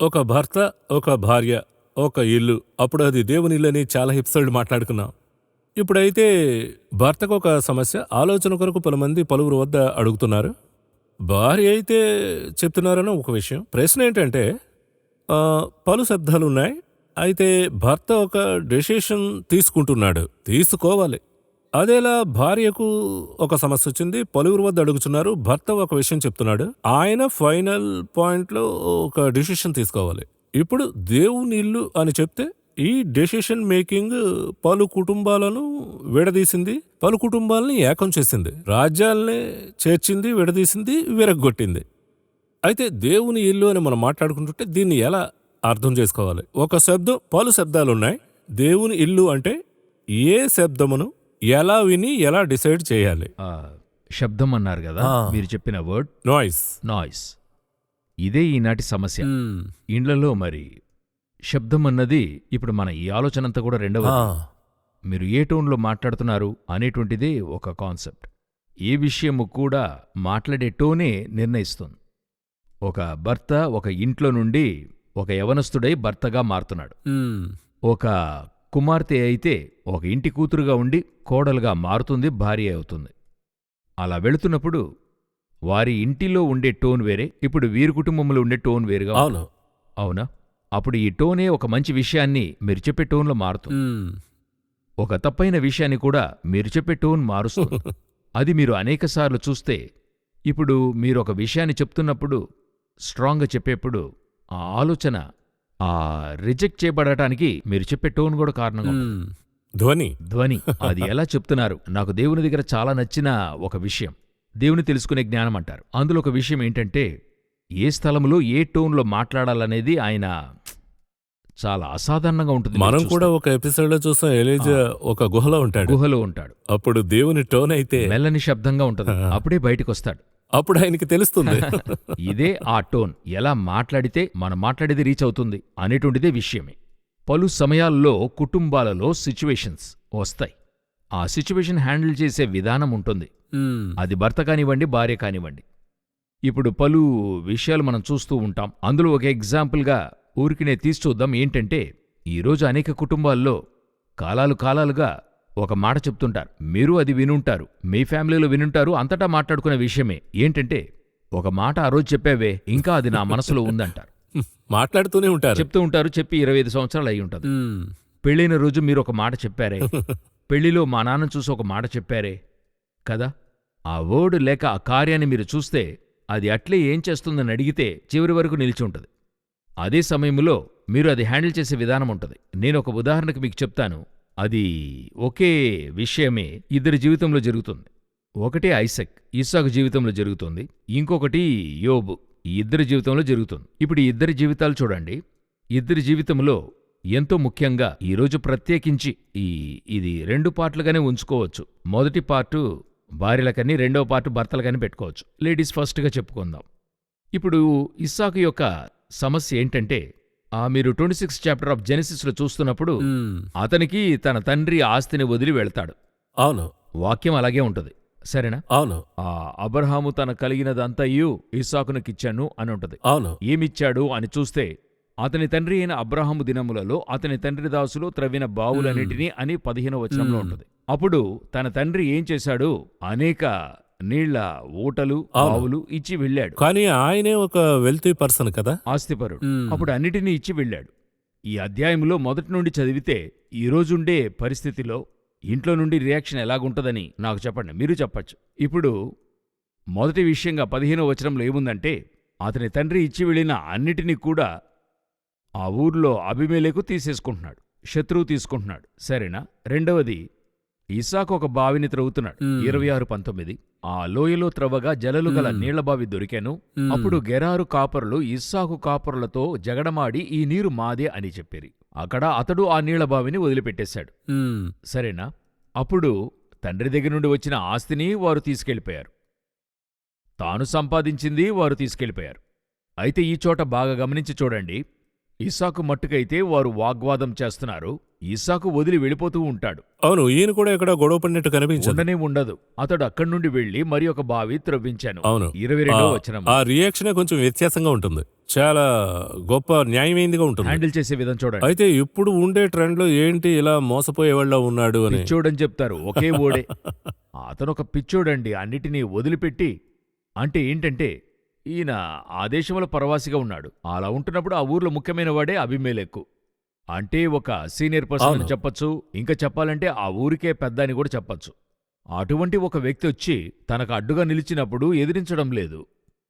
ఒక భర్త, ఒక భార్య, ఒక ఇల్లు. అప్పుడు అది దేవుని ఇల్లని చాలా ఎపిసోడ్‌లు మాట్లాడుకున్నాం. ఇప్పుడైతే భర్తకు ఒక సమస్య, ఆలోచన కొరకు పలుమంది పలువురు వద్ద అడుగుతున్నారు. భార్య అయితే చెప్తున్నారని ఒక విషయం. ప్రశ్న ఏంటంటే పలు శబ్దాలున్నాయి. అయితే భర్త ఒక డెసిషన్ తీసుకుంటున్నాడు. తీసుకోవాలి. అదేలా భార్యకు ఒక సమస్య వచ్చింది. పలువురు వద్ద అడుగుతున్నారు. భర్త ఒక విషయం చెప్తున్నాడు. ఆయన ఫైనల్ పాయింట్‌లో ఒక డెసిషన్ తీసుకోవాలి. ఇప్పుడు దేవుని ఇల్లు అని చెప్తే ఈ డెసిషన్ మేకింగ్ పలు కుటుంబాలను విడదీసింది. పలు కుటుంబాలని ఏకం చేసింది. రాజ్యాల్ని చేర్చింది, విడదీసింది, విరగ్గొట్టింది. అయితే దేవుని ఇల్లు అని మనం మాట్లాడుకుంటుంటే దీన్ని ఎలా అర్థం చేసుకోవాలి? ఒక శబ్దం, పలు శబ్దాలున్నాయి. దేవుని ఇల్లు అంటే ఏ శబ్దమును ఎలా విని ఎలా డిసైడ్ చేయాలి? శబ్దం అన్నారు కదా మీరు చెప్పిన వర్డ్ నాయిస్. ఇదే ఈనాటి సమస్య. ఇండ్లలో మరి శబ్దం అన్నది ఇప్పుడు మన ఈ ఆలోచన అంతా కూడా రెండవది. మీరు ఏ టోన్లో మాట్లాడుతున్నారు అనేటువంటిదే ఒక కాన్సెప్ట్. ఏ విషయము కూడా మాట్లాడే టోనే నిర్ణయిస్తుంది. ఒక భర్త ఒక ఇంట్లో నుండి ఒక యవనస్తుడై భర్తగా మారుతున్నాడు. ఒక కుమార్తె అయితే ఒక ఇంటి కూతురుగా ఉండి కోడలుగా మారుతుంది, భార్య అవుతుంది. అలా వెళుతున్నప్పుడు వారి ఇంటిలో ఉండే టోన్ వేరే, ఇప్పుడు వీరి కుటుంబంలో ఉండే టోన్ వేరుగా. అవునా? అప్పుడు ఈ టోనే ఒక మంచి విషయాన్ని మీరు చెప్పే టోన్లో మారుతుంది. ఒక తప్పైన విషయాన్ని కూడా మీరు చెప్పే టోన్ మారుస్తుంది. అది మీరు అనేకసార్లు చూస్తే, ఇప్పుడు మీరు ఒక విషయాన్ని చెప్తున్నప్పుడు స్ట్రాంగ్గా చెప్పేప్పుడు ఆ ఆలోచన రిజెక్ట్ చేయబడటానికి మీరు చెప్పే టోన్ కూడా కారణంగా ధ్వని. అది ఎలా చెప్తున్నారు? నాకు దేవుని దగ్గర చాలా నచ్చిన ఒక విషయం దేవుని తెలుసుకునే జ్ఞానం అంటారు. అందులో ఒక విషయం ఏంటంటే, ఏ స్థలంలో ఏ టోన్లో మాట్లాడాలనేది ఆయన చాలా అసాధారణంగా ఉంటుంది. మనం కూడా ఒక ఎపిసోడ్లో చూసాం. ఎలీజా ఒక గుహలో ఉంటాడు. అప్పుడు దేవుని టోన్ అయితే మెల్లని శబ్దంగా ఉంటుంది. అప్పుడే బయటికి వస్తాడు. అప్పుడు ఆయనకి తెలుస్తుంది. ఇదే ఆ టోన్. ఎలా మాట్లాడితే మనం మాట్లాడేది రీచ్ అవుతుంది అనేటువంటిదే విషయమే. పలు సమయాల్లో కుటుంబాలలో సిచ్యువేషన్స్ వస్తాయి. ఆ సిచ్యువేషన్ హ్యాండిల్ చేసే విధానం ఉంటుంది. అది భర్త కానివ్వండి, భార్య కానివ్వండి. ఇప్పుడు పలు విషయాలు మనం చూస్తూ ఉంటాం. అందులో ఒక ఎగ్జాంపుల్గా ఊరికినే తీసి చూద్దాం. ఏంటంటే, ఈరోజు అనేక కుటుంబాల్లో కాలాలుగా ఒక మాట చెప్తుంటారు. మీరు అది వినుంటారు, మీ ఫ్యామిలీలో వినుంటారు, అంతటా మాట్లాడుకునే విషయమే. ఏంటంటే, ఒక మాట ఆ రోజు చెప్పావే, ఇంకా అది నా మనసులో ఉందంటారు. మాట్లాడుతూనే ఉంటారు, చెప్తూ ఉంటారు. చెప్పి 25 సంవత్సరాలు అయి ఉంటుంది. పెళ్ళైన రోజు మీరు ఒక మాట చెప్పారే, పెళ్లిలో మా నాన్న చూసి ఒక మాట చెప్పారే కదా. ఆ వర్డ్ లేక ఆ కార్యాన్ని మీరు చూస్తే అది అట్లే ఏం చేస్తుందని అడిగితే చివరి వరకు నిలిచి ఉంటుంది. అదే సమయంలో మీరు అది హ్యాండిల్ చేసే విధానం ఉంటుంది. నేను ఒక ఉదాహరణకు మీకు చెప్తాను. అది ఒకే విషయమే ఇద్దరి జీవితంలో జరుగుతుంది. ఒకటి ఐసక్, ఇస్సాకు జీవితంలో జరుగుతుంది. ఇంకొకటి యోబు, ఈ ఇద్దరి జీవితంలో జరుగుతుంది. ఇప్పుడు ఈ ఇద్దరి జీవితాలు చూడండి. ఇద్దరి జీవితంలో ఎంతో ముఖ్యంగా ఈరోజు ప్రత్యేకించి ఇది 2 పార్ట్లుగానే ఉంచుకోవచ్చు. మొదటి పార్టు భార్యలకని, రెండవ పార్టు భర్తలకని పెట్టుకోవచ్చు. లేడీస్ ఫస్ట్గా చెప్పుకుందాం. ఇప్పుడు ఇస్సాకు యొక్క సమస్య ఏంటంటే, మీరు 26 చాప్టర్ ఆఫ్ జెనెసిస్లో చూస్తున్నప్పుడు అతనికి తన తండ్రి ఆస్తిని వదిలి వెళ్తాడు. అవును, వాక్యం అలాగే ఉంటుంది. సరేనా? అవును. అబ్రహాము తన కలిగినదంతయు ఇస్సాకునకిచ్చాను అని ఉంటుంది. అవును. ఏమిచ్చాడు అని చూస్తే, అతని తండ్రి అయిన అబ్రహాము దినములలో అతని తండ్రి దాసులు త్రవ్విన బావులన్నిటినీ అని 15వ వచనంలో ఉంటుంది. అప్పుడు తన తండ్రి ఏం చేశాడు? అనేక నీళ్ల ఊటలు, బావులు ఇచ్చి వెళ్ళాడు. కానీ ఆయనే ఒక వెల్తీ పర్సన్ కదా, ఆస్తిపరుడు. అప్పుడు అన్నిటినీ ఇచ్చి వెళ్ళాడు. ఈ అధ్యాయంలో మొదటి నుండి చదివితే ఈ రోజుండే పరిస్థితిలో ఇంట్లో నుండి రియాక్షన్ ఎలాగుంటుందని నాకు చెప్పండి, మీరు చెప్పచ్చు. ఇప్పుడు మొదటి విషయంగా 15వ వచనంలో ఏముందంటే, అతని తండ్రి ఇచ్చి వెళ్ళిన అన్నిటినీ కూడా ఆ ఊర్లో అబీమెలెకు తీసేసుకుంటున్నాడు, శత్రువు తీసుకుంటున్నాడు. సరేనా? రెండవది, ఇస్సాకు ఒక బావిని త్రవ్వుతున్నాడు. 26:19 ఆ లోయలో త్రవ్వగా జలలు గల నీళ్లబావి దొరికాను. అప్పుడు గెరారు కాపరులు ఇస్సాకు కాపరులతో జగడమాడి ఈ నీరు మాదే అని చెప్పిరి. అక్కడ అతడు ఆ నీళ్లబావిని వదిలిపెట్టేశాడు. సరేనా? అప్పుడు తండ్రి దగ్గర నుండి వచ్చిన ఆస్తిని వారు తీసుకెళ్ళిపోయారు. తాను సంపాదించింది వారు తీసుకెళ్ళిపోయారు. అయితే ఈ చోట బాగా గమనించి చూడండి. ఇస్సాకు మట్టుకైతే వారు వాగ్వాదం చేస్తున్నారు. ఇస్సాకు వదిలి వెళ్ళిపోతూ ఉంటాడు. అవును, ఈయన కూడా ఎక్కడ గొడవ పడినట్టు కనిపించదు. ఉండనే ఉండదు. అతడు అక్కడి నుండి వెళ్లి మరి ఒక బావి త్రవ్వించాను. అవును, 22వ వచనం. ఆ రియాక్షనే కొంచెం వ్యత్యాసంగా ఉంటుంది. చాలా గొప్ప న్యాయమైనదిగా ఉంటుంది. హ్యాండిల్ చేసే విధం చూడండి. అయితే ఇప్పుడు ఉండే ట్రెండ్ లో ఏంటి ఇలా మోసపోయేవాళ్ళ ఉన్నాడు అని పిచ్చోడని చెప్తారు. ఒకే ఓడే. అతను ఒక పిచ్చోడండి. అన్నిటినీ వదిలిపెట్టి, అంటే ఏంటంటే ఈయన ఆ దేశంలో పరవాసిగా ఉన్నాడు. అలా ఉంటున్నప్పుడు ఆ ఊర్లో ముఖ్యమైన వాడే అబీమెలెకు. అంటే ఒక సీనియర్ పర్సన్ అని చెప్పొచ్చు. ఇంకా చెప్పాలంటే ఆ ఊరికే పెద్ద అని కూడా చెప్పొచ్చు. అటువంటి ఒక వ్యక్తి వచ్చి తనకు అడ్డుగా నిలిచినప్పుడు ఎదిరించడం లేదు.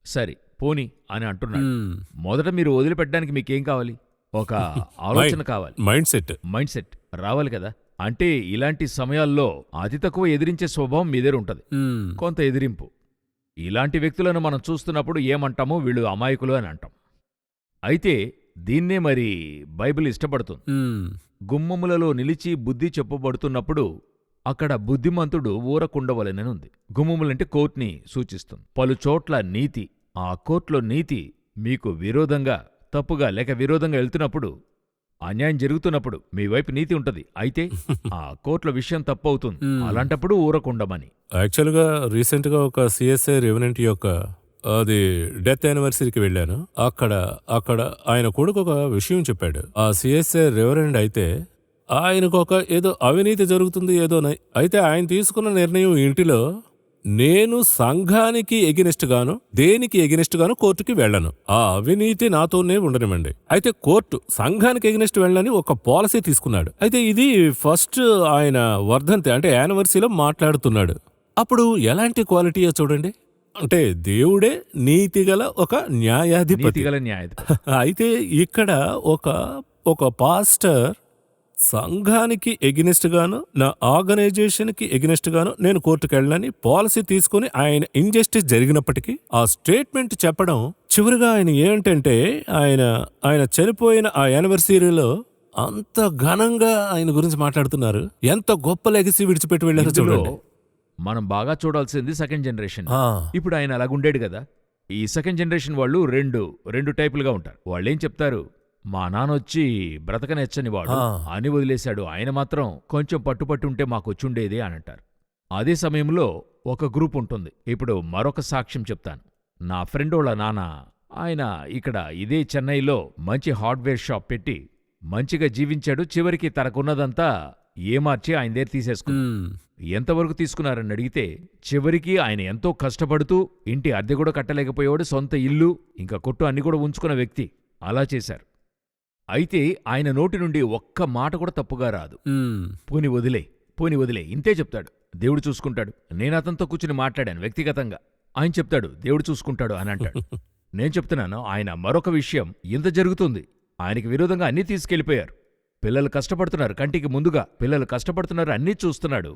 సరే పోని అని అంటున్నాడు. మొదట మీరు వదిలిపెట్టడానికి మీకేం కావాలి? ఒక ఆలోచన కావాలి. మైండ్ సెట్ రావాలి కదా. అంటే ఇలాంటి సమయాల్లో అతి తక్కువ ఎదిరించే స్వభావం మీ దగ్గర ఉంటది. కొంత ఎదిరింపు. ఇలాంటి వ్యక్తులను మనం చూస్తున్నప్పుడు ఏమంటామో వీళ్ళు అమాయకులు అని అంటాం. అయితే దీన్నే మరి బైబిల్ ఇష్టపడుతుంది. గుమ్మములలో నిలిచి బుద్ధి చెప్పబడుతున్నప్పుడు అక్కడ బుద్ధిమంతుడు ఊరకుండవలెననుంది. గుమ్మములంటే కోర్టుని సూచిస్తుంది. పలుచోట్ల నీతి. ఆ కోర్టులో నీతి మీకు విరోధంగా, తప్పుగా లేక విరోధంగా వెళ్తున్నప్పుడు, అన్యాయం జరుగుతున్నప్పుడు మీ వైపు నీతి ఉంటది. అయితే ఆ కోర్టులో విషయం తప్పవుతుంది. అలాంటప్పుడు ఊరకుండమని. యాక్చువల్గా రీసెంట్ గా ఒక సిఎస్ఐ రెవెనెంట్ యొక్క అది డెత్ యానివర్సరీకి వెళ్ళాను. అక్కడ ఆయన కొడుకు ఒక విషయం చెప్పాడు. ఆ సిఎస్ఐ రెవరెండ్ అయితే ఆయనకు ఒక ఏదో అవినీతి జరుగుతుంది ఏదో. అయితే ఆయన తీసుకున్న నిర్ణయం ఇంటిలో, నేను సంఘానికి ఎగినెస్ట్ గాను దేనికి ఎగినెస్ట్ గాను కోర్టుకి వెళ్ళను, ఆ అవినీతి నాతోనే ఉండనివ్వండి. అయితే కోర్టు సంఘానికి ఎగినెస్ట్ వెళ్ళని ఒక పాలసీ తీసుకున్నాడు. అయితే ఇది ఫస్ట్ ఆయన వర్ధంతి అంటే యానివర్సరీలో మాట్లాడుతున్నాడు. అప్పుడు ఎలాంటి క్వాలిటీయో చూడండి. అంటే దేవుడే నీతిగల ఒక న్యాయాధిపతి. అయితే ఇక్కడ ఒక పాస్టర్ సంఘానికి ఎగినెస్ట్ గాను నా ఆర్గనైజేషన్ కి ఎగినెస్ట్ గాను నేను కోర్టుకు వెళ్ళని పాలసీ తీసుకుని ఆయన ఇంజస్టిస్ జరిగినప్పటికీ ఆ స్టేట్మెంట్ చెప్పడం, చివరిగా ఆయన ఏంటంటే ఆయన చనిపోయిన ఆ యానివర్సరీలో అంత ఘనంగా ఆయన గురించి మాట్లాడుతున్నారు. ఎంత గొప్ప లెగసీ విడిచిపెట్టి వెళ్ళారో చూడండి. మనం బాగా చూడాల్సింది సెకండ్ జనరేషన్. ఇప్పుడు ఆయన అలాగుండేడు కదా. ఈ సెకండ్ జనరేషన్ వాళ్ళు రెండు టైపులుగా ఉంటారు. వాళ్ళేం చెప్తారు, మా నాన్నొచ్చి బ్రతకనెచ్చని వాడు అని వదిలేశాడు, ఆయన మాత్రం కొంచెం పట్టుపట్టుంటే మాకొచ్చుండేది అని అంటారు. అదే సమయంలో ఒక గ్రూప్ ఉంటుంది. ఇప్పుడు మరొక సాక్ష్యం చెప్తాను. నా ఫ్రెండోళ్ళ నాన్న, ఆయన ఇక్కడ ఇదే చెన్నైలో మంచి హార్డ్వేర్ షాప్ పెట్టి మంచిగా జీవించాడు. చివరికి తనకున్నదంతా ఏమార్చి ఆయన దగ్గర తీసేసుకున్నాడు. ఎంతవరకు తీసుకున్నారని అడిగితే, చివరికి ఆయన ఎంతో కష్టపడుతూ ఇంటి అద్దె కూడా కట్టలేకపోయేవాడు, సొంత ఇల్లు ఇంకా కొట్టు అన్ని కూడా ఉంచుకున్న వ్యక్తి. అలా చేశారు. అయితే ఆయన నోటి నుండి ఒక్క మాట కూడా తప్పుగా రాదు. పోని వదిలే ఇంతే చెప్తాడు. దేవుడు చూసుకుంటాడు. నేను అతనితో కూర్చుని మాట్లాడాను వ్యక్తిగతంగా. ఆయన చెప్తాడు దేవుడు చూసుకుంటాడు అని అంటాడు. నేను చెప్తున్నాను, ఆయన మరొక విషయం ఇంత జరుగుతుంది, ఆయనకి విరోధంగా అన్నీ తీసుకెళ్లిపోయారు. పిల్లలు కష్టపడుతున్నారు, కంటికి ముందుగా పిల్లలు కష్టపడుతున్నారు, అన్నీ చూస్తున్నాడు.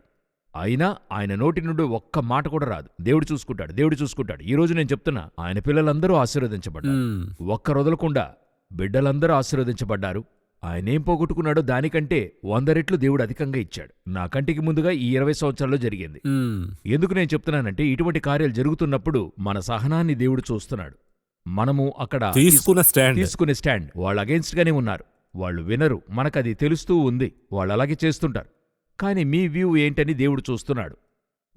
అయినా ఆయన నోటి నుండి ఒక్క మాట కూడా రాదు. దేవుడు చూసుకుంటాడు. ఈ రోజు నేను చెప్తున్నా, ఆయన పిల్లలందరూ ఆశీర్వదించబడ్డారు. ఒక్కరు వదలకుండా బిడ్డలందరూ ఆశీర్వదించబడ్డారు. ఆయనేం పోగొట్టుకున్నాడో దానికంటే 100 రెట్లు దేవుడు అధికంగా ఇచ్చాడు. నా కంటికి ముందుగా ఈ 20 సంవత్సరాల్లో జరిగింది. ఎందుకు నేను చెప్తున్నానంటే, ఇటువంటి కార్యాలు జరుగుతున్నప్పుడు మన సహనాన్ని దేవుడు చూస్తున్నాడు. మనము అక్కడ తీసుకునే స్టాండ్ వాళ్ళు అగెన్స్ట్ గానే ఉన్నారు. వాళ్ళు వినరు, మనకది తెలుస్తూ ఉంది. వాళ్ళు అలాగే చేస్తుంటారు. కాని మీ వ్యూ ఏంటని దేవుడు చూస్తున్నాడు.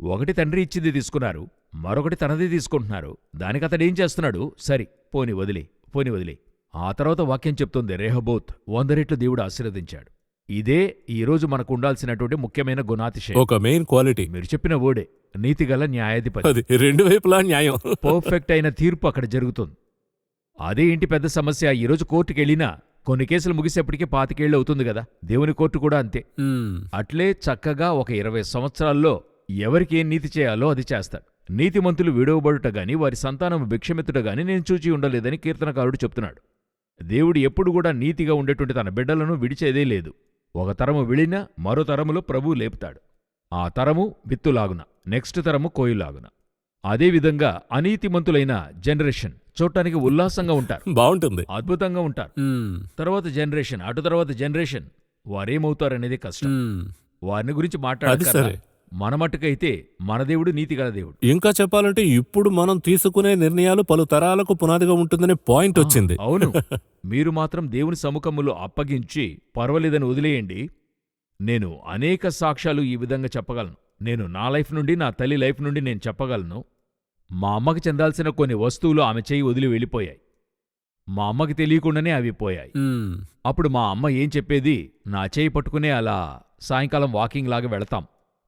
ఒకటి తండ్రి ఇచ్చింది తీసుకున్నారు, మరొకటి తనది తీసుకుంటున్నారు. దానికతడేం చేస్తున్నాడు, సరి పోని వదిలే. ఆ తర్వాత వాక్యం చెప్తుంది, రెహోబోత్ 100 రెట్లు దేవుడు ఆశీర్వదించాడు. ఇదే ఈరోజు మనకు ఉండాల్సినటువంటి ముఖ్యమైన గుణాతిశయం, ఒక మెయిన్ క్వాలిటీ. మీరు చెప్పిన వర్డే నీతిగల న్యాయాధిపతి. రెండు వైపులా న్యాయం, పర్ఫెక్ట్ అయిన తీర్పు అక్కడ జరుగుతుంది. అదే ఇంటి పెద్ద సమస్య. ఈరోజు కోర్టుకెళ్ళినా కొన్ని కేసులు ముగిసేప్పటికీ 25 ఏళ్ళు అవుతుంది కదా. దేవుని కోర్టు కూడా అంతే. అట్లే చక్కగా ఒక 20 సంవత్సరాల్లో ఎవరికి ఏం నీతి చేయాలో అది చేస్తాడు. నీతిమంతులు విడవబడుట గాని వారి సంతానం భిక్షమెత్తుట గాని నేను చూచి ఉండలేదని కీర్తనకారుడు చెప్తున్నాడు. దేవుడు ఎప్పుడు కూడా నీతిగా ఉండేటువంటి తన బిడ్డలను విడిచేదే లేదు. ఒక తరము విడినా మరో తరములో ప్రభువు లేపుతాడు. ఆ తరము విత్తులాగున, నెక్స్ట్ తరము కోయిలాగున. అదేవిధంగా అనీతిమంతులైన జనరేషన్ చూడటానికి ఉల్లాసంగా ఉంటారు, బాగుంటుంది, అద్భుతంగా ఉంటారు. తర్వాత జనరేషన్ వారేమవుతారనేది కష్టం. వారిని గురించి మాట్లాడాలి. మన మట్టుకైతే మన దేవుడు నీతిగల దేవుడు. ఇంకా చెప్పాలంటే ఇప్పుడు మనం తీసుకునే నిర్ణయాలు పలు తరాలకు పునాదిగా ఉంటుందనే పాయింట్ వచ్చింది. అవును. మీరు మాత్రం దేవుని సముఖములో అప్పగించి పర్వాలేదని వదిలేయండి. నేను అనేక సాక్ష్యాలు ఈ విధంగా చెప్పగలను. నేను నా లైఫ్ నుండి, నా తల్లి లైఫ్ నుండి నేను చెప్పగలను. మా అమ్మకి చెందాల్సిన కొన్ని వస్తువులు ఆమె చేయి వదిలి వెళ్ళిపోయాయి. మా అమ్మకి తెలియకుండానే అవి పోయాయి. అప్పుడు మా అమ్మ ఏం చెప్పేది, నా చేయి పట్టుకునే అలా సాయంకాలం వాకింగ్ లాగా వెళతాం.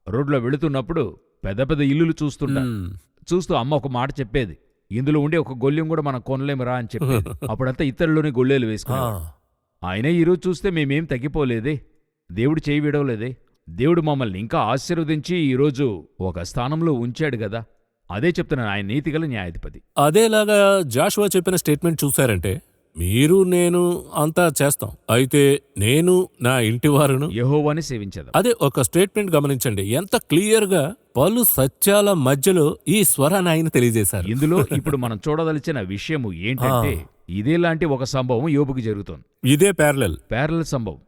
రోడ్లో వెళుతున్నప్పుడు పెద్ద పెద్ద ఇల్లులు చూస్తూ అమ్మ ఒక మాట చెప్పేది, ఇందులో ఉండే ఒక గొల్లెం కూడా మనం కొనలేమురా అని చెప్పేది. అప్పుడంతా ఇతరులోనే గొల్లేలు వేసుకున్నాం. అయినా ఈరోజు చూస్తే మేమేం తగ్గిపోలేదే, దేవుడు చేయి విడవలేదే. దేవుడు మమ్మల్ని ఇంకా ఆశీర్వదించి ఈరోజు ఒక స్థానంలో ఉంచాడు గదా. అదే చెప్తున్నాను, ఆయన నీతిగల న్యాయాధిపతి. అదేలాగా జాషువా చెప్పిన స్టేట్మెంట్ చూశారంటే, మీరు నేను అంతా చేస్తాం, అయితే నేను నా ఇంటివారును యెహోవాని సేవించదు. అదే ఒక స్టేట్మెంట్ గమనించండి, ఎంత క్లియర్ గా పలు సత్యాల మధ్యలో ఈ స్వరాన్ని ఆయన తెలియజేశారు. ఇందులో ఇప్పుడు మనం చూడదలిచిన విషయము ఏంటంటే, ఇదేలాంటి ఒక సంభవం యోబుకి జరుగుతోంది. ఇదే ప్యారలల్ సంభవం.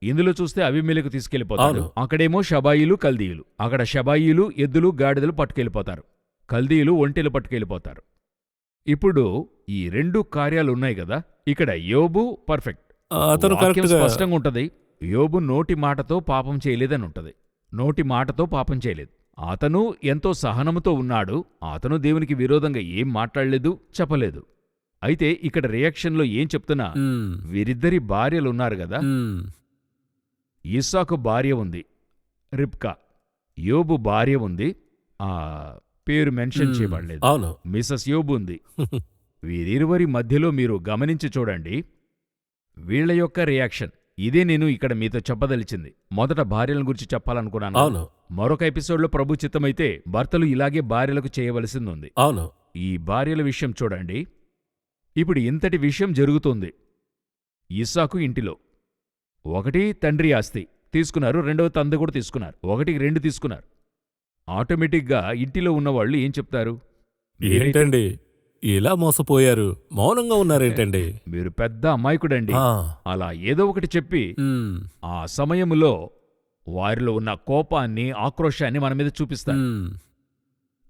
ఇందులో చూస్తే అబీమెలెకు తీసుకెళ్లిపోతారు. అక్కడేమో షబాయిలు, కల్దీయులు. అక్కడ షబాయిలు ఎద్దులు గాడిదలు పట్టుకెళ్ళిపోతారు, కల్దీయులు ఒంటెలు పట్టుకెళ్ళిపోతారు. ఇప్పుడు ఈ రెండు కార్యాలున్నాయి గదా. ఇక్కడ యోబు పర్ఫెక్ట్, అతను వాక్యం స్పష్టంగా ఉంటది. యోబు నోటి మాటతో పాపం చేయలేదని ఉంటది. నోటి మాటతో పాపం చేయలేదు. అతను ఎంతో సహనముతో ఉన్నాడు. అతను దేవునికి విరోధంగా ఏం మాట్లాడలేదు, చెప్పలేదు. అయితే ఇక్కడ రియాక్షన్లో ఏం చెప్తున్నా, వీరిద్దరి భార్యలున్నారు గదా. ఇస్సాకు భార్య ఉంది, రిబ్కా. యోబు భార్య ఉంది, ఆ పేరు మెన్షన్ చేయబడలేదు. అవును, మిసెస్ యోబు ఉంది. వీరిరువరి మధ్యలో మీరు గమనించి చూడండి వీళ్ల యొక్క రియాక్షన్. ఇదే నేను ఇక్కడ మీతో చెప్పదలిచింది. మొదట భార్యల గురించి చెప్పాలనుకున్నాను. అవును, మరొక ఎపిసోడ్లో ప్రభు చిత్తమైతే భర్తలు ఇలాగే భార్యలకు చేయవలసింది. అవును. ఈ భార్యల విషయం చూడండి. ఇప్పుడు ఇంతటి విషయం జరుగుతుంది ఇస్సాకు ఇంటిలో. ఒకటి తండ్రి ఆస్తి తీసుకున్నారు, రెండవ తండ్రి కూడా తీసుకున్నారు. ఒకటికి రెండు తీసుకున్నారు. ఆటోమేటిక్గా ఇంటిలో ఉన్నవాళ్ళు ఏం చెప్తారు, ఏంటండి ఇలా మోసపోయారు, మౌనంగా ఉన్నారేంటండి, మీరు పెద్ద అమాయకుడండి, అలా ఏదో ఒకటి చెప్పి ఆ సమయంలో వారిలో ఉన్న కోపాన్ని, ఆక్రోశాన్ని మన మీద చూపిస్తారు.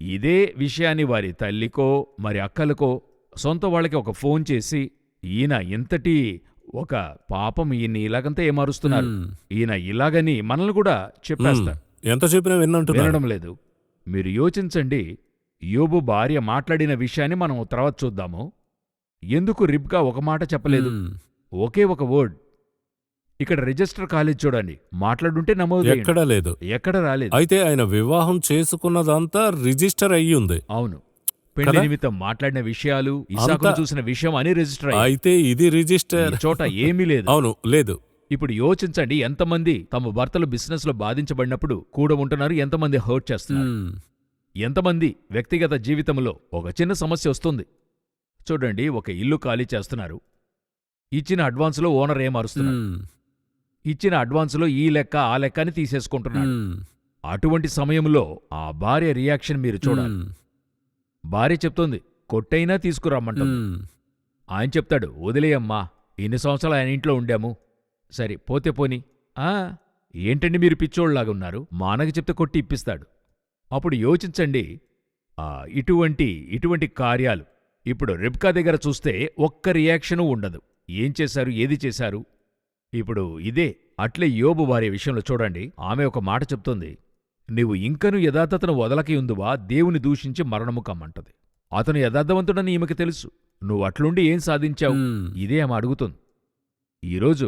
ఇదే విషయాన్ని వారి తల్లికో మరి అక్కలకో సొంత వాళ్ళకి ఒక ఫోన్ చేసి, ఈయన ఇంతటి ఒక పాపం, ఈయన ఇలాగంతా ఏమారుస్తున్నారు, ఈయన ఇలాగని మనల్ని కూడా చెప్పేస్తారు. ఎంత చెప్పినా వినడం లేదు. మీరు యోచించండి, యోబు భార్య మాట్లాడిన విషయాన్ని మనం తర్వాత చూద్దాము. ఎందుకు రిబ్కా ఒక మాట చెప్పలేదు, ఒకే ఒక వర్డ్. ఇక్కడ రిజిస్టర్ కాలేజ్ చూడండి, మాట్లాడుంటే నమోదు ఎక్కడా లేదు, ఎక్కడ రాలేదు. అయితే ఆయన వివాహం చేసుకున్నదంతా రిజిస్టర్ అయ్యింది. అవును, పెళ్లి నిమిత్తం మాట్లాడిన విషయాలు, ఇస్సాకును చూసిన విషయం అని రిజిస్టర్. అయితే ఇది రిజిస్టర్ చోట ఏమీ లేదు. అవును, లేదు. ఇప్పుడు యోచించండి, ఎంతమంది తమ భర్తలు బిజినెస్ లో బాధించబడినప్పుడు కూడా ఉంటున్నారు, ఎంతమంది హర్ట్ చేస్తున్నారు, ఎంతమంది వ్యక్తిగత జీవితంలో ఒక చిన్న సమస్య వస్తుంది. చూడండి, ఒక ఇల్లు ఖాళీ చేస్తున్నారు, ఇచ్చిన అడ్వాన్సులో ఓనర్ ఏమారుస్తున్నారు, ఇచ్చిన అడ్వాన్సులో ఈ లెక్క ఆ లెక్క అని తీసేసుకుంటున్నాడు. అటువంటి సమయంలో ఆ భార్య రియాక్షన్ మీరు చూడాలి. భార్య చెప్తోంది, కొట్టైనా తీసుకురమ్మంటుంది. ఆయన చెప్తాడు, వదిలేయమ్మా, ఇన్ని సంవత్సరాలు ఆయన ఇంట్లో ఉండాము, సరే పోతే పోని. ఏంటండి మీరు పిచ్చోళ్లాగా ఉన్నారు, మా అన్నకి చెప్తే కొట్టి ఇప్పిస్తాడు. అప్పుడు యోచించండి, ఇటువంటి కార్యాలు ఇప్పుడు రిబ్కా దగ్గర చూస్తే ఒక్క రియాక్షను ఉండదు. ఏం చేశారు, ఏది చేశారు? ఇప్పుడు ఇదే అట్లే యోబు భార్య విషయంలో చూడండి. ఆమె ఒక మాట చెప్తుంది, నీవు ఇంకను యథార్థతను వదలకి ఉందువా, దేవుని దూషించి మరణము కమ్మంటది. అతను యథార్థవంతుడని ఈమెకి తెలుసు, నువ్వు అట్లుండి ఏం సాధించావు? ఇదే ఆమె అడుగుతుంది. ఈరోజు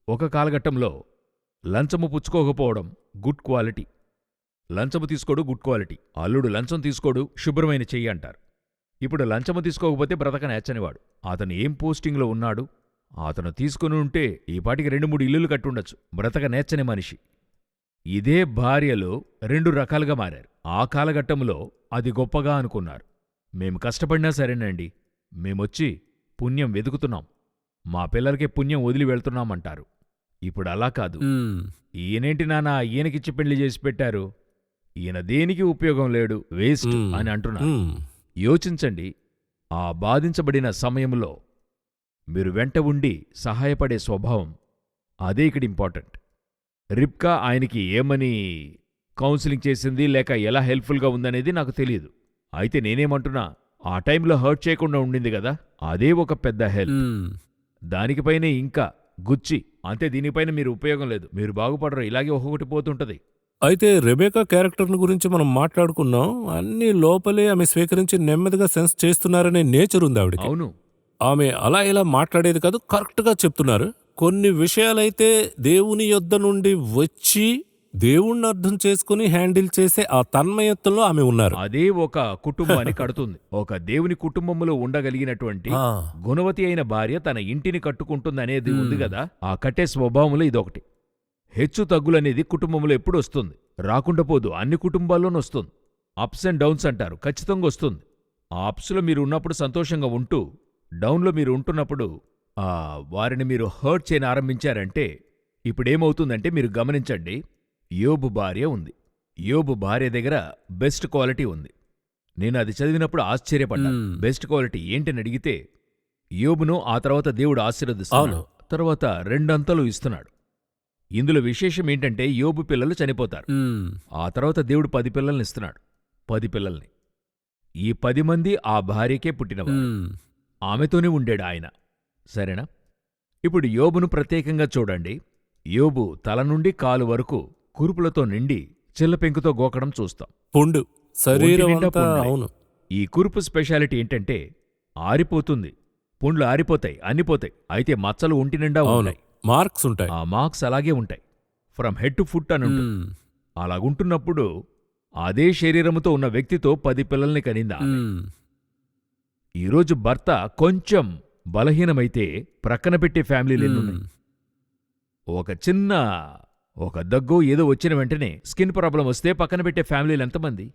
ఒక కాలఘట్టంలో లంచము పుచ్చుకోకపోవడం గుడ్ క్వాలిటీ, లంచము తీసుకోడు గుడ్ క్వాలిటీ, అల్లుడు లంచం తీసుకోడు శుభ్రమైన చెయ్యి అంటారు. ఇప్పుడు లంచము తీసుకోకపోతే బ్రతక నేర్చనివాడు. అతను ఏం పోస్టింగ్లో ఉన్నాడు, అతను తీసుకుని ఉంటే ఈ పాటికి 2-3 ఇల్లులు కట్టుండొచ్చు. బ్రతక నేర్చని మనిషి. ఇదే భార్యలో 2 రకాలుగా మారారు. ఆ కాలఘట్టంలో అది గొప్పగా అనుకున్నారు. మేము కష్టపడినా సరేనండి, మేమొచ్చి పుణ్యం వెతుకుతున్నాం, మా పిల్లలకే పుణ్యం వదిలి వెళ్తున్నామంటారు. ఇప్పుడు అలా కాదు. ఈయనేంటి నాన్న ఈయనకిచ్చి పెళ్లి చేసి పెట్టారు, ఈయన దేనికి ఉపయోగం లేడు, వేస్ట్ అని అంటున్నారు. యోచించండి, ఆ బాధించబడిన సమయంలో మీరు వెంట ఉండి సహాయపడే స్వభావం, అదే ఇక్కడ ఇంపార్టెంట్. రిబ్కా ఆయనకి ఏమని కౌన్సిలింగ్ చేసింది లేక ఎలా హెల్ప్ఫుల్గా ఉందనేది నాకు తెలియదు. అయితే నేనేమంటున్నా, ఆ టైంలో హర్ట్ చేయకుండా ఉండింది కదా, అదే ఒక పెద్ద హెల్ప్. దానికిపైనే ఇంకా గుచ్చి అంతే, దీనిపైన మీరు ఉపయోగం లేదు, మీరు బాగుపడరు, ఇలాగే ఒక్కొక్కటి పోతుంటది. అయితే రెబేకా క్యారెక్టర్ను గురించి మనం మాట్లాడుకున్నాం. అన్ని లోపలే ఆమె స్వీకరించి నెమ్మదిగా సెన్స్ చేస్తున్నారనే నేచర్ ఉంది ఆవిడకి. అవును, ఆమె అలా ఇలా మాట్లాడేది కాదు, కరెక్ట్గా చెప్తున్నారు. కొన్ని విషయాలైతే దేవుని యొద్ద నుండి వచ్చి దేవుణ్ణి అర్థం చేసుకుని హ్యాండిల్ చేసే ఆ తన్మయత్వంలో ఆమె ఉన్నారు. అదే ఒక కుటుంబాన్ని కడుతుంది. ఒక దేవుని కుటుంబంలో ఉండగలిగినటువంటి గుణవతి అయిన భార్య తన ఇంటిని కట్టుకుంటుందనేది ఉంది కదా, ఆ కట్టే స్వభావంలో ఇదొకటి. హెచ్చు తగ్గులనేది కుటుంబంలో ఎప్పుడు వస్తుంది, రాకుండా పోదు, అన్ని కుటుంబాల్లోనూ వస్తుంది. అప్స్ అండ్ డౌన్స్ అంటారు, ఖచ్చితంగా వస్తుంది. ఆ అప్స్లో మీరు ఉన్నప్పుడు సంతోషంగా ఉంటూ, డౌన్లో మీరు ఉంటున్నప్పుడు వారిని మీరు హర్ట్ చేయని ఆరంభించారంటే ఇప్పుడేమవుతుందంటే, మీరు గమనించండి, యోబు భార్య ఉంది. యోబు భార్య దగ్గర బెస్ట్ క్వాలిటీ ఉంది. నేను అది చదివినప్పుడు ఆశ్చర్యపడ్డా. బెస్ట్ క్వాలిటీ ఏంటని అడిగితే, యోబును ఆ తర్వాత దేవుడు ఆశీర్వదిస్తాడు, తర్వాత 2 అంతలు ఇస్తున్నాడు. ఇందులో విశేషం ఏంటంటే, యోబు పిల్లలు చనిపోతారు. ఆ తర్వాత దేవుడు 10 పిల్లల్ని ఇస్తున్నాడు. 10 పిల్లల్ని. ఈ 10 మంది ఆ భార్యకే పుట్టినవారు. ఆమెతోనే ఉండేడు ఆయన. సరేనా? ఇప్పుడు యోబును ప్రత్యేకంగా చూడండి. యోబు తల నుండి కాలు వరకు కురుపులతో నిండి చిల్లపెంకుతో గోకడం చూస్తాం. పుండు శరీరం ఒంటి నిండా అంతా, పుండ్లే. అవును. ఈ కురుపు స్పెషాలిటీ ఏంటంటే, ఆరిపోతుంది, పుండ్లు ఆరిపోతాయి, అన్ని పోతాయి, అయితే మచ్చలు ఒంటి నిండా ఉన్నాయి, మార్క్స్ ఉంటాయి. ఆ మార్క్స్ అలాగే ఉంటాయి. ఫ్రమ్ హెడ్ టు ఫుట్ అని ఉంటుంది. అలాగుంటున్నప్పుడు అదే శరీరముతో ఉన్న వ్యక్తితో 10 పిల్లల్ని కనిందా. ఈరోజు భర్త కొంచెం బలహీనమైతే ప్రక్కన పెట్టే ఫ్యామిలీలు ఎన్నున్నాయి. ఒక దగ్గు ఏదో వచ్చిన వెంటనే స్కిన్ ప్రాబ్లం వస్తే పక్కన పెట్టే ఫ్యామిలీలు ఎంతమంది?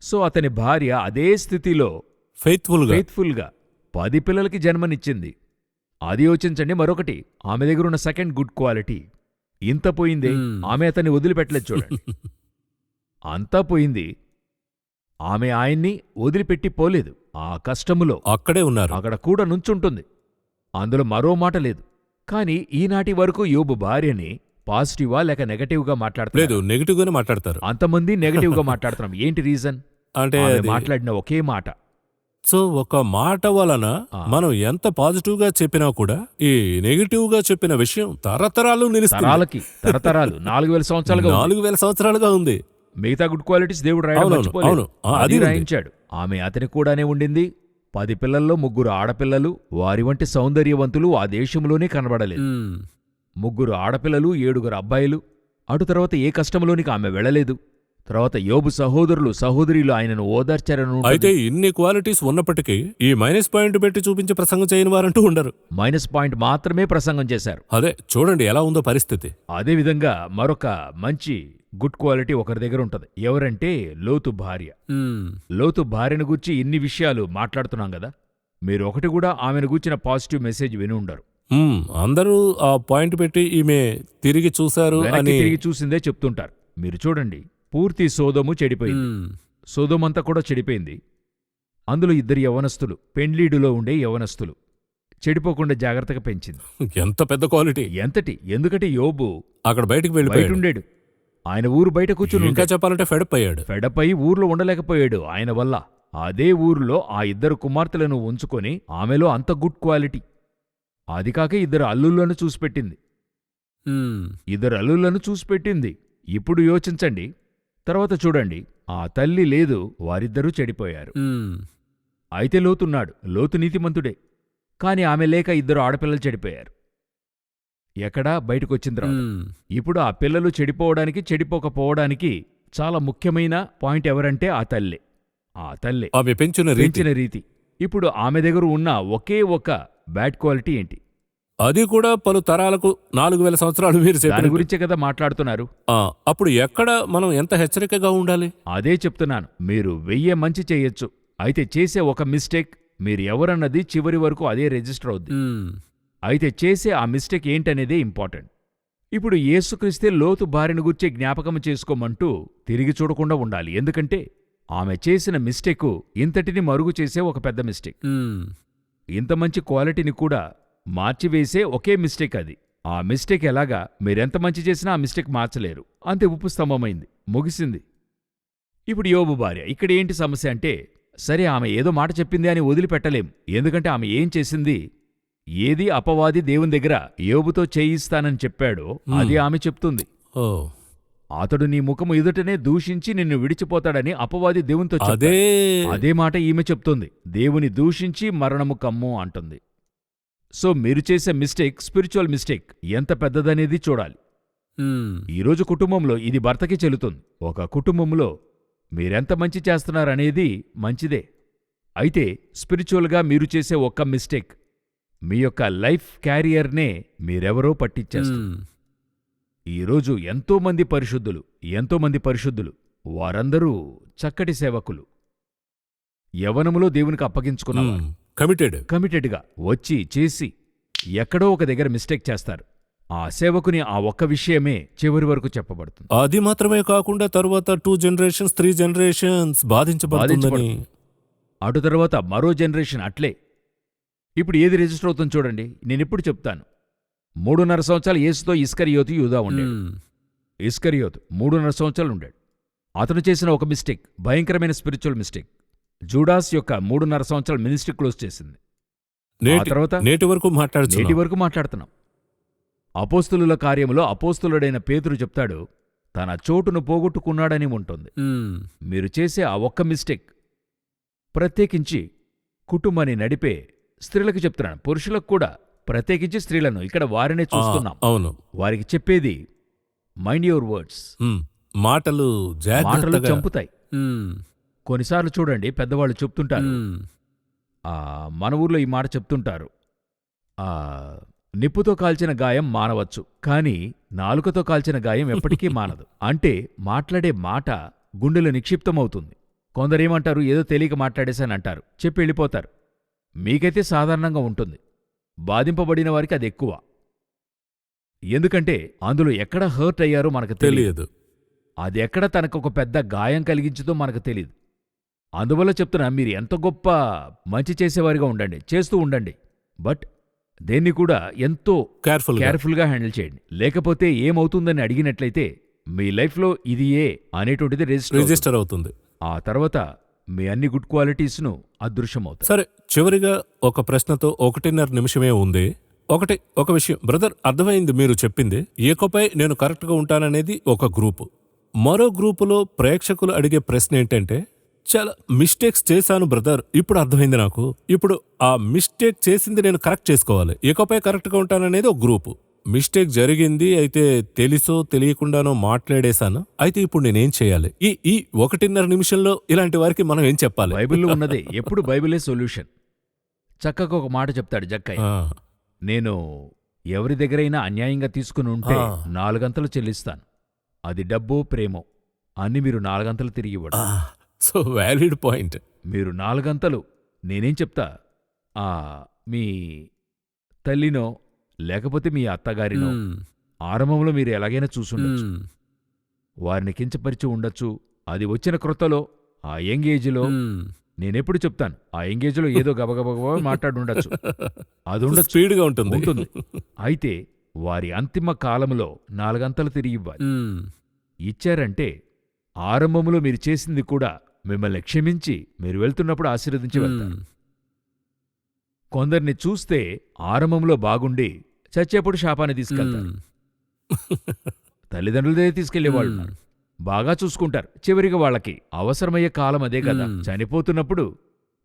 సో అతని భార్య అదే స్థితిలో ఫెయిత్ఫుల్గా 10 పిల్లలకి జన్మనిచ్చింది. అది యోచించండి. మరొకటి, ఆమె దగ్గరున్న సెకండ్ గుడ్ క్వాలిటీ, ఇంత పోయిందే, ఆమె అతన్ని వదిలిపెట్టలేదు. చూడండి, అంతా పోయింది, ఆమె ఆయన్ని వదిలిపెట్టి పోలేదు. ఆ కష్టములో అక్కడే ఉన్నారు, అక్కడ కూడా నుంచుంటుంది. అందులో మరో మాట లేదు. కాని ఈనాటి వరకు యోబు భార్యని పాజిటివా లేక నెగటివ్గా మాట్లాడతారు? లేదు, నెగిటివ్ గానే మాట్లాడతారు. అంతమంది నెగటివ్గా మాట్లాడుతున్నాం. ఏంటి రీజన్ అంటే మాట్లాడిన ఒకే మాట. సో ఒక మాట వలన మనం ఎంత పాజిటివ్ గా చెప్పినా కూడా ఈ నెగిటివ్ గా చెప్పిన విషయం తరతరాలు తరాలకి తరతరాలు 4000 సంవత్సరాలుగా 4000 సంవత్సరాలుగా ఉంది. మిగతా గుడ్ క్వాలిటీస్ దేవుడు రాయడం అది రాయించాడు. ఆమె అతని కూడానే ఉండింది. 10 పిల్లల్లో 3 ఆడపిల్లలు. వారి వంటి సౌందర్యవంతులు ఆ దేశంలోనే కనబడలేదు. 3 ఆడపిల్లలు, 7 అబ్బాయిలు. అటు తర్వాత ఏ కష్టంలోనికి ఆమె వెళ్లలేదు. తర్వాత యోబు సహోదరులు సహోదరీలు ఆయనను ఓదార్చారను. అయితే ఇన్ని క్వాలిటీస్ ఉన్నప్పటికీ ఈ మైనస్ పాయింట్ పెట్టి చూపించి ప్రసంగం చేయని వారంటూ ఉండరు. మైనస్ పాయింట్ మాత్రమే ప్రసంగం చేశారు. అదే చూడండి ఎలా ఉందో పరిస్థితి. అదేవిధంగా మరొక మంచి గుడ్ క్వాలిటీ ఒకరి దగ్గర ఉంటది. ఎవరంటే లోతు భార్య. లోతు భార్యను గూర్చి ఇన్ని విషయాలు మాట్లాడుతున్నాం కదా, మీరు ఒకటి కూడా ఆమెను గూర్చిన పాజిటివ్ మెసేజ్ విని ఉండరు. అందరూ ఆ పాయింట్ పెట్టి ఈమె తిరిగి చూశారు అని తిరిగి చూసిందే చెప్తుంటారు. మీరు చూడండి, పూర్తి సోదోము చెడిపోయింది. సోదోమంతా కూడా చెడిపోయింది. అందులో 2 యవనస్తులు, పెండ్లీడులో ఉండే యవనస్తులు, చెడిపోకుండా జాగ్రత్తగా పెంచింది. ఎంత పెద్ద క్వాలిటీ! ఎంతటి! ఎందుకంటే యోబు అక్కడ బయటికి వెళ్ళిపోయాడు. ఆయన ఊరు బయట కూర్చుని, ఇంకా చెప్పాలంటే ఫెడప్ అయ్యాడు. ఫెడప్ అయి ఊర్లో ఉండలేకపోయాడు ఆయన వల్ల. అదే ఊరిలో ఆ 2 కుమార్తెలను ఉంచుకొని ఆమెలో అంత గుడ్ క్వాలిటీ. అది కాక 2 అల్లుళ్లను చూసిపెట్టింది. 2 అల్లుళ్లను చూసిపెట్టింది. ఇప్పుడు యోచించండి. తర్వాత చూడండి, ఆ తల్లి లేదు, వారిద్దరూ చెడిపోయారు. అయితే లోతున్నాడు. లోతు నీతిమంతుడే. కాని ఆమె లేక 2 ఆడపిల్లలు చెడిపోయారు. ఎక్కడా బయటకొచ్చిన తర్వాత. ఇప్పుడు ఆ పిల్లలు చెడిపోవడానికి చెడిపోకపోవడానికి చాలా ముఖ్యమైన పాయింట్ ఎవరంటే ఆ తల్లే. ఆ తల్లే ఆమె పెంచిన రీతి. ఇప్పుడు ఆమె దగ్గర ఉన్న ఒకే ఒక బ్యాడ్ క్వాలిటీ ఏంటి? అది కూడా పలు తరాలకు 4000 సంవత్సరాలు మీరు దాని గురించే కదా మాట్లాడుతున్నారు. అప్పుడు ఎక్కడ మనం ఎంత హెచ్చరికగా ఉండాలి? అదే చెప్తున్నాను. మీరు 1000 మంచి చేయొచ్చు, అయితే చేసే ఒక మిస్టేక్ మీరు ఎవరన్నది చివరి వరకు అదే రిజిస్టర్ అవుద్ది. అయితే చేసే ఆ మిస్టేక్ ఏంటనేదే ఇంపార్టెంట్. ఇప్పుడు యేసుక్రీస్తే లోతు భార్యను గుర్చే జ్ఞాపకం చేసుకోమంటూ తిరిగి చూడకుండా ఉండాలి. ఎందుకంటే ఆమె చేసిన మిస్టేకు ఇంతటిని మరుగు చేసే ఒక పెద్ద మిస్టేక్. ఇంత మంచి క్వాలిటీని కూడా మార్చివేసే ఒకే మిస్టేక్ అది. ఆ మిస్టేక్ ఎలాగా? మీరెంత మంచి చేసినా ఆ మిస్టేక్ మార్చలేరు. అంతే, ఉప్పు స్తంభమైంది, ముగిసింది. ఇప్పుడు యోబు భార్య ఇక్కడ ఏంటి సమస్య అంటే, సరే ఆమె ఏదో మాట చెప్పింది అని వదిలిపెట్టలేం. ఎందుకంటే ఆమె ఏం చేసింది? ఏది అపవాది దేవుని దగ్గర యోబుతో చేయిస్తానని చెప్పాడో అది ఆమె చెప్తుంది. ఓ అతడు నీ ముఖము ఎదుటనే దూషించి నిన్ను విడిచిపోతాడని అపవాది దేవునితో చెప్పాడు. అదే అదే మాట ఈమె చెప్తుంది. దేవుని దూషించి మరణము కమ్ము అంటుంది. సో మీరు చేసే మిస్టేక్ స్పిరిచువల్ మిస్టేక్ ఎంత పెద్దదనేది చూడాలి. ఈరోజు కుటుంబంలో ఇది భర్తకి చెల్లుతుంది. ఒక కుటుంబంలో మీరెంత మంచి చేస్తున్నారనేది మంచిదే. అయితే స్పిరిచువల్గా మీరు చేసే ఒక్క మిస్టేక్ మీ యొక్క లైఫ్ క్యారియర్నే మీరెవరో పట్టించేస్తారు. ఈరోజు ఎంతోమంది పరిశుద్ధులు వారందరూ చక్కటి సేవకులు, యవనములో దేవునికి అప్పగించుకున్నవారు, కమిటెడ్గా వచ్చి చేసి ఎక్కడో ఒక దగ్గర మిస్టేక్ చేస్తారు. ఆ సేవకుని ఆ ఒక్క విషయమే చివరి వరకు చెప్పబడుతుంది. అది మాత్రమే కాకుండా తరువాత 2 generations 3 generations బాధించబడుతుందని. అటు తర్వాత మరో జనరేషన్ అట్లే. ఇప్పుడు ఏది రిజిస్టర్ అవుతుంది చూడండి. నేనెప్పుడు చెప్తాను, 3.5 సంవత్సరాలు యేసుతో ఇస్కరియోతు యూదా ఉండాడు. ఇస్కరియోతు 3.5 సంవత్సరాలు ఉండాడు. అతను చేసిన ఒక మిస్టేక్, భయంకరమైన స్పిరిచువల్ మిస్టేక్, జూడాస్ యొక్క 3.5 సంవత్సరాల మినిస్ట్రీ క్లోజ్ చేసింది. తర్వాత నేటి వరకు మాట్లాడుతున్నాం. అపోస్తులుల కార్యములో అపోస్తులుడైన పేతురు చెప్తాడు, తన చోటును పోగొట్టుకున్నాడని ఉంటుంది. మీరు చేసే ఆ ఒక్క మిస్టేక్, ప్రత్యేకించి కుటుంబాన్ని నడిపే స్త్రీలకు చెప్తున్నాను, పురుషులకు కూడా, ప్రత్యేకించి స్త్రీలను, ఇక్కడ వారినే చూస్తున్నాం. అవును, వారికి చెప్పేది మైండ్ యువర్ వర్డ్స్. మాటలు చంపుతాయి. కొన్నిసార్లు చూడండి, పెద్దవాళ్ళు చెప్తుంటారు, మన ఊర్లో ఈ మాట చెప్తుంటారు, నిప్పుతో కాల్చిన గాయం మానవచ్చు, కానీ నాలుకతో కాల్చిన గాయం ఎప్పటికీ మానదు. అంటే మాట్లాడే మాట గుండెలో నిక్షిప్తమవుతుంది. కొందరేమంటారు, ఏదో తెలియక మాట్లాడేశానంటారు, చెప్పి వెళ్ళిపోతారు. మీకైతే సాధారణంగా ఉంటుంది, బాధింపబడిన వారికి అది ఎక్కువ. ఎందుకంటే అందులో ఎక్కడ హర్ట్ అయ్యారో మనకు తెలియదు, అది ఎక్కడ తనకొక పెద్ద గాయం కలిగించదో మనకు తెలియదు. అందువల్ల చెప్తున్నా, మీరు ఎంత గొప్ప మంచి చేసేవారిగా ఉండండి, చేస్తూ ఉండండి, బట్ దేన్ని కూడా ఎంతో కేర్ఫుల్గా హ్యాండిల్ చేయండి. లేకపోతే ఏమవుతుందని అడిగినట్లయితే మీ లైఫ్లో ఇది అనేటువంటిది రిజిస్టర్ అవుతుంది. ఆ తర్వాత మీ అన్ని గుడ్ క్వాలిటీస్ను అదృశ్యమవుతాయి. సరే, చివరిగా ఒక ప్రశ్నతో 1.5 నిమిషమే ఉంది. ఒక విషయం బ్రదర్, అర్థమైంది మీరు చెప్పింది. ఏకపై నేను కరెక్ట్గా ఉంటాననేది ఒక గ్రూపు. మరో గ్రూపులో ప్రేక్షకులు అడిగే ప్రశ్న ఏంటంటే, చాలా మిస్టేక్స్ చేశాను బ్రదర్, ఇప్పుడు అర్థమైంది నాకు, ఇప్పుడు ఆ మిస్టేక్ చేసింది నేను కరెక్ట్ చేసుకోవాలి, ఏకపై కరెక్ట్గా ఉంటాననేది ఒక గ్రూపు. మిస్టేక్ జరిగింది, అయితే తెలుసో తెలియకుండానో మాట్లాడేశాను, అయితే ఇప్పుడు నేనేం చేయాలి? ఈ 1.5 నిమిషంలో ఇలాంటి వారికి మనం ఏం చెప్పాలి? బైబిల్లో ఉన్నదే, ఎప్పుడు బైబిలే సొల్యూషన్. చక్కగా ఒక మాట చెప్తాడు జక్కయ్య, నేను ఎవరి దగ్గరైనా అన్యాయంగా తీసుకుని ఉంటే 4 గంటలు చెల్లిస్తాను. అది డబ్బో ప్రేమో అన్ని మీరు 4 గంటలు తిరిగి ఇవ్వడం. So valid point. మీరు 4 గంటలు, నేనేం చెప్తా, మీ తల్లినో లేకపోతే మీ అత్తగారినో ఆరంభంలో మీరు ఎలాగైనా చూసుండొచ్చు, వారిని కించపరిచి ఉండొచ్చు. అది వచ్చిన క్రొత్తలో, ఆ యంగ్ ఏజ్లో, నేనెప్పుడు చెప్తాను, ఆ ఎంగేజ్లో ఏదో గబగబగబా మాట్లాడుండొచ్చు, అది ఉండొచ్చు, స్పీడ్గా ఉంటుంది. అయితే వారి అంతిమ కాలంలో 4 గంటలు తిరిగి ఇవ్వాలి. ఇచ్చారంటే ఆరంభంలో మీరు చేసింది కూడా మిమ్మల్ని క్షమించి మీరు వెళ్తున్నప్పుడు ఆశీర్వదించి వెళ్తారు. కొందరిని చూస్తే ఆరంభంలో బాగుండి చచ్చేప్పుడు శాపాన్ని తీసుకెళ్తారు. తల్లిదండ్రులదే తీసుకెళ్లేవాళ్ళు ఉన్నారు, బాగా చూసుకుంటారు, చివరిగా వాళ్ళకి అవసరమయ్యే కాలం అదే కదా, చనిపోతున్నప్పుడు,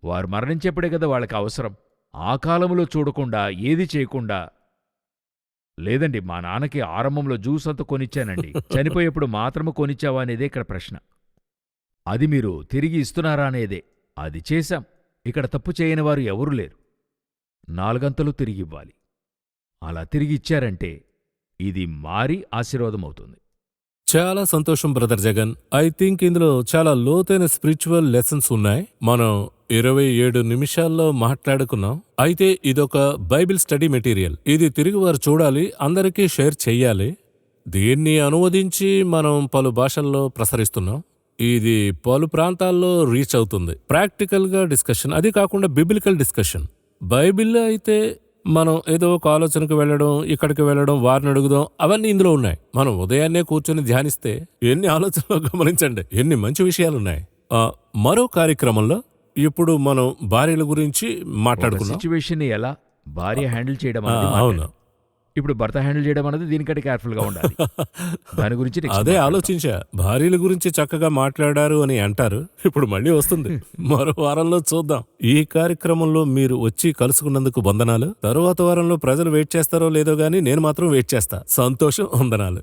వారు మరణించేప్పుడే కదా వాళ్ళకి అవసరం. ఆ కాలంలో చూడకుండా, ఏది చేయకుండా, లేదండి మా నాన్నకి ఆరంభంలో జ్యూస్ అంతా కొనిచ్చానండి, చనిపోయేప్పుడు మాత్రము కొనిచ్చావా అనేదే ఇక్కడ ప్రశ్న. అది మీరు తిరిగి ఇస్తున్నారా అనేదే. అది చేశాం, ఇక్కడ తప్పు చేయని వారు ఎవరూ లేరు. 4 గంటలు తిరిగి ఇవ్వాలి. అలా తిరిగి ఇచ్చారంటే ఇది మారి ఆశీర్వాదమవుతుంది. చాలా సంతోషం బ్రదర్ జగన్. ఐ థింక్ ఇందులో చాలా లోతైన స్పిరిచువల్ లెసన్స్ ఉన్నాయి. మనం 27 నిమిషాల్లో మాట్లాడుకున్నాం. అయితే ఇదొక బైబిల్ స్టడీ మెటీరియల్. ఇది తిరిగి వారు చూడాలి, అందరికీ షేర్ చెయ్యాలి. దీన్ని అనువదించి మనం పలు భాషల్లో ప్రసరిస్తున్నాం. ఇది పలు ప్రాంతాల్లో రీచ్ అవుతుంది. ప్రాక్టికల్గా డిస్కషన్, అది కాకుండా బిబిలికల్ డిస్కషన్. బైబిల్లో అయితే మనం ఏదో ఒక ఆలోచనకు వెళ్ళడం, ఇక్కడికి వెళ్ళడం, వారిని అడుగుదాం, అవన్నీ ఇందులో ఉన్నాయి. మనం ఉదయాన్నే కూర్చొని ధ్యానిస్తే ఎన్ని ఆలోచనలు గమనించండి, ఎన్ని మంచి విషయాలున్నాయి. మరో కార్యక్రమంలో ఇప్పుడు మనం భార్యల గురించి మాట్లాడుకున్నాం. సిచ్యువేషన్ ఎలా భార్య హ్యాండిల్ చేయడం అనేది అవును. మాట్లాడాం. ఇప్పుడు భర్త హ్యాండిల్ చేయడం అనేది దీనికంటే కేర్ఫుల్ గా ఉండాలి. దాని గురించి next అదే మాట్లాడదాం. ఆలోచించా. భార్యల గురించి చక్కగా మాట్లాడారు అని అంటారు. ఇప్పుడు మళ్ళీ వస్తుంది. మరో వారంలో చూద్దాం. ఈ కార్యక్రమంలో మీరు వచ్చి కలుసుకున్నందుకు వందనాలు. తరువాత వారంలో ప్రజలు వెయిట్ చేస్తారో లేదో గానీ నేను మాత్రం వెయిట్ చేస్తా. సంతోషం, వందనాలు.